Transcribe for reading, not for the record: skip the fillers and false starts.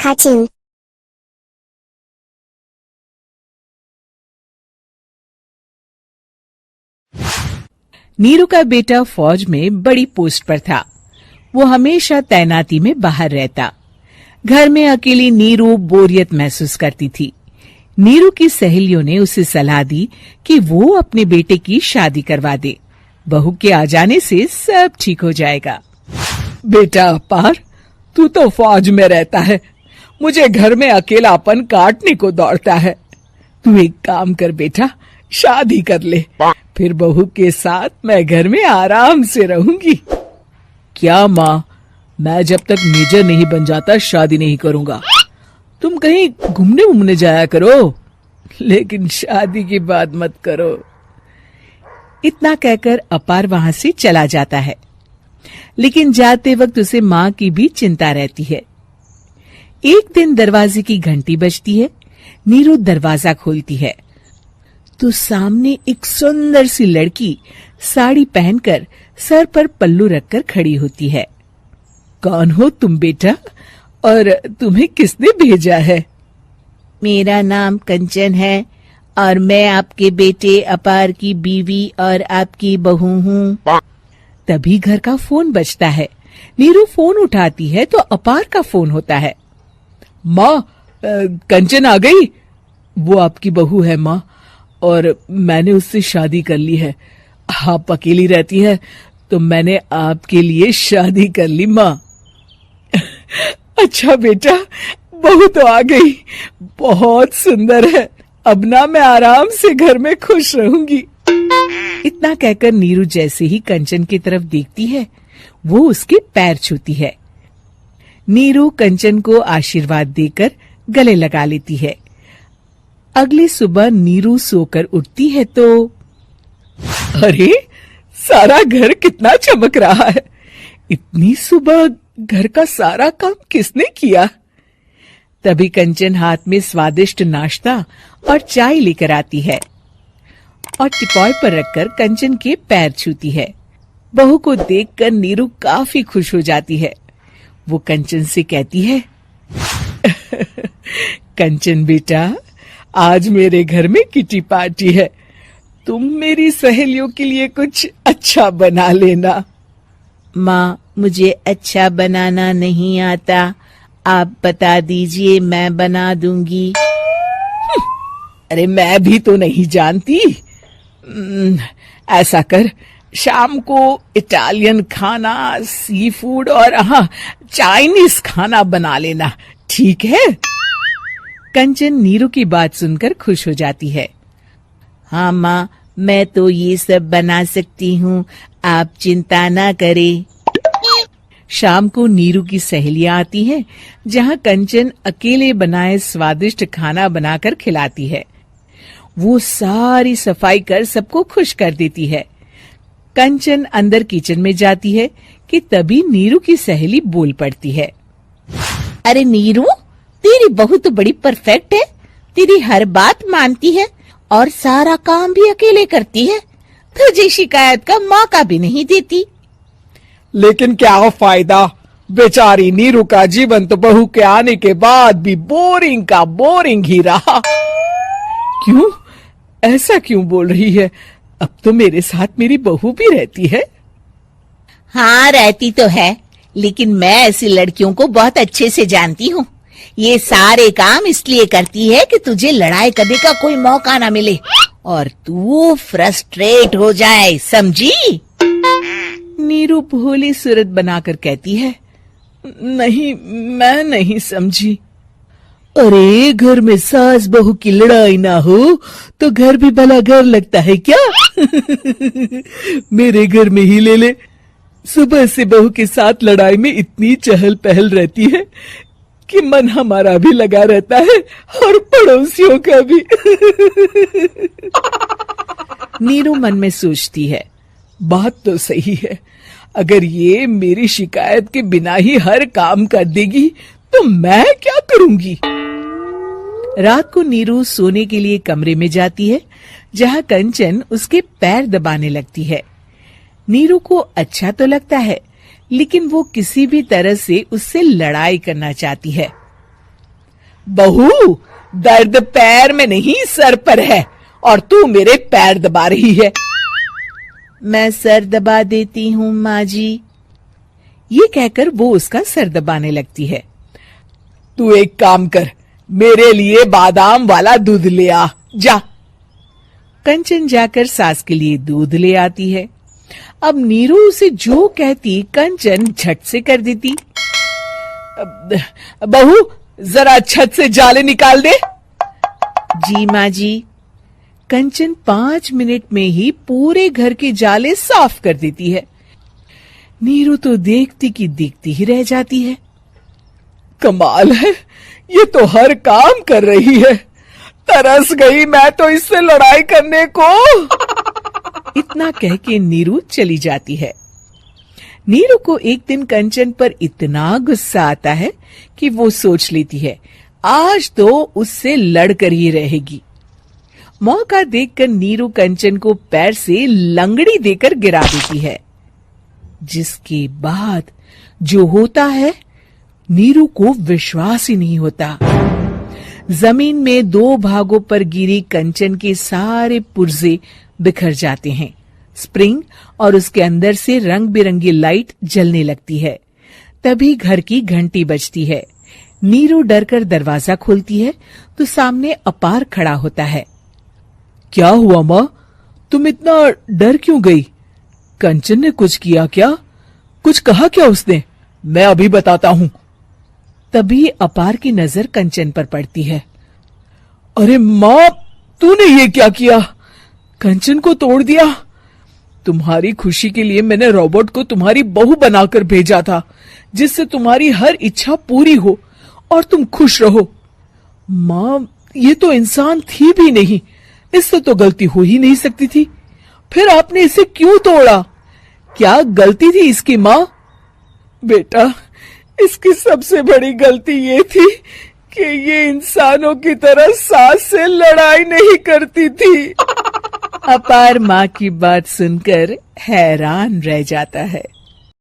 cartoon. Neeru का बेटा फौज में बड़ी पोस्ट पर था। वो हमेशा तैनाती में बाहर रहता। घर में अकेली नीरू बोरियत महसूस करती थी। नीरू की सहेलियों ने उसे सलाह दी कि वो अपने बेटे की शादी करवा दे। बहू के आ जाने से सब ठीक हो जाएगा। बेटा अपार, तू तो फौज में रहता है, मुझे घर में अकेलापन काटने को दौड़ता है। तू एक काम कर बेटा, शादी कर ले, फिर बहू के साथ मैं घर में आराम से रहूंगी। क्या माँ, मैं जब तक मेजर नहीं बन जाता शादी नहीं करूंगा। तुम कहीं घूमने जाया करो, लेकिन शादी की बात मत करो। इतना कहकर अपार वहां से चला जाता है, लेकिन जाते वक्त उसे माँ की भी चिंता रहती है। एक दिन दरवाजे की घंटी बजती है। नीरू दरवाजा खोलती है तो सामने एक सुंदर सी लड़की साड़ी पहनकर सर पर पल्लू रखकर खड़ी होती है। कौन हो तुम बेटा, और तुम्हें किसने भेजा है? मेरा नाम कंचन है और मैं आपके बेटे अपार की बीवी और आपकी बहू हूँ। तभी घर का फोन बजता है। नीरू फोन उठाती है तो अपार का फोन होता है। माँ, कंचन आ गई। वो आपकी बहू है माँ, और मैंने उससे शादी कर ली है। आप अकेली रहती है तो मैंने आपके लिए शादी कर ली माँ। अच्छा बेटा, बहू तो आ गई, बहुत सुंदर है। अब ना मैं आराम से घर में खुश रहूंगी। इतना कहकर नीरू जैसे ही कंचन की तरफ देखती है, वो उसके पैर छूती है। नीरू कंचन को आशीर्वाद देकर गले लगा लेती है। अगली सुबह नीरू सोकर उठती है तो अरे, सारा घर कितना चमक रहा है। इतनी सुबह घर का सारा काम किसने किया? तभी कंचन हाथ में स्वादिष्ट नाश्ता और चाय लेकर आती है और टिपॉय पर रखकर कंचन के पैर छूती है। बहू को देखकर नीरू काफी खुश हो जाती है। वो कंचन से कहती है, कंचन बेटा, आज मेरे घर में किटी पार्टी है। तुम मेरी सहेलियों के लिए कुछ अच्छा बना लेना। माँ, मुझे अच्छा बनाना नहीं आता, आप बता दीजिए, मैं बना दूंगी। अरे मैं भी तो नहीं जानती। ऐसा कर, शाम को इटालियन खाना, सी फूड और हाँ, चाइनीज खाना बना लेना, ठीक है? कंचन नीरू की बात सुनकर खुश हो जाती है। हाँ माँ, मैं तो ये सब बना सकती हूँ, आप चिंता ना करें। शाम को नीरू की सहेलियां आती हैं, जहाँ कंचन अकेले बनाए स्वादिष्ट खाना बनाकर खिलाती है। वो सारी सफाई कर सबको खुश कर देती है। कंचन अंदर किचन में जाती है कि तभी नीरू की सहेली बोल पड़ती है। अरे नीरू, तेरी बहू तो बड़ी परफेक्ट है। तेरी हर बात मानती है और सारा काम भी अकेले करती है। तुझे शिकायत का मौका भी नहीं देती। लेकिन क्या फायदा, बेचारी नीरू का जीवन तो बहू के आने के बाद भी बोरिंग का बोरिंग ही रहा। क्यों, ऐसा क्यों बोल रही है? अब तो मेरे साथ मेरी बहू भी रहती है। हाँ, रहती तो है, लेकिन मैं ऐसी लड़कियों को बहुत अच्छे से जानती हूँ। ये सारे काम इसलिए करती है कि तुझे लड़ाई करने का कोई मौका ना मिले और तू फ्रस्ट्रेट हो जाए, समझी? नीरू भोली सूरत बनाकर कहती है, नहीं, मैं नहीं समझी। अरे, घर में सास बहू की लड़ाई ना हो तो घर भी भला घर लगता है क्या? मेरे घर में ही ले ले। सुबह से बहू के साथ लड़ाई में इतनी चहल पहल रहती है कि मन हमारा भी लगा रहता है और पड़ोसियों का भी। नीरू मन में सोचती है, बात तो सही है। अगर ये मेरी शिकायत के बिना ही हर काम कर देगी तो मैं क्या करूंगी? रात को नीरू सोने के लिए कमरे में जाती है, जहाँ कंचन उसके पैर दबाने लगती है। नीरू को अच्छा तो लगता है, लेकिन वो किसी भी तरह से उससे लड़ाई करना चाहती है। बहू, दर्द पैर में नहीं सर पर है और तू मेरे पैर दबा रही है। मैं सर दबा देती हूँ माँ जी। ये कहकर वो उसका सर दबाने लगती है। तू एक काम कर, मेरे लिए बादाम वाला दूध ले आ, जा। कंचन जाकर सास के लिए दूध ले आती है। अब नीरू उसे जो कहती कंचन झट से कर देती। बहू, जरा छत से जाले निकाल दे। जी माँ जी। कंचन 5 मिनट में ही पूरे घर के जाले साफ कर देती है। नीरू तो देखती की देखती ही रह जाती है। कमाल है, ये तो हर काम कर रही है। तरस गई मैं तो इससे लड़ाई करने को। इतना कह के नीरू चली जाती है। नीरू को एक दिन कंचन पर इतना गुस्सा आता है कि वो सोच लेती है आज तो उससे लड़कर ही रहेगी। मौका देखकर नीरू कंचन को पैर से लंगड़ी देकर गिरा देती है। जिसके बाद जो होता है नीरू को विश्वास ही नहीं होता। जमीन में 2 भागों पर गिरी कंचन के सारे पुर्जे बिखर जाते हैं। स्प्रिंग और उसके अंदर से रंग बिरंगी लाइट जलने लगती है। तभी घर की घंटी बजती है। नीरू डरकर दरवाजा खोलती है तो सामने अपार खड़ा होता है। क्या हुआ माँ, तुम इतना डर क्यों गई? कंचन ने कुछ किया क्या? कुछ कहा क्या उसने? मैं अभी बताता हूँ। तभी अपार की नजर कंचन पर पड़ती है। अरे माँ, तूने ये क्या किया? कंचन को तोड़ दिया। तुम्हारी खुशी के लिए मैंने रोबोट को तुम्हारी बहू बनाकर भेजा था, जिससे तुम्हारी हर इच्छा पूरी हो और तुम खुश रहो। माँ, ये तो इंसान थी भी नहीं, इससे तो गलती हो ही नहीं सकती थी। फिर आपने इसे क्यों तोड़ा? क्या गलती थी इसकी माँ? बेटा, इसकी सबसे बड़ी गलती ये थी कि ये इंसानों की तरह सास से लड़ाई नहीं करती थी। अपार माँ की बात सुनकर हैरान रह जाता है।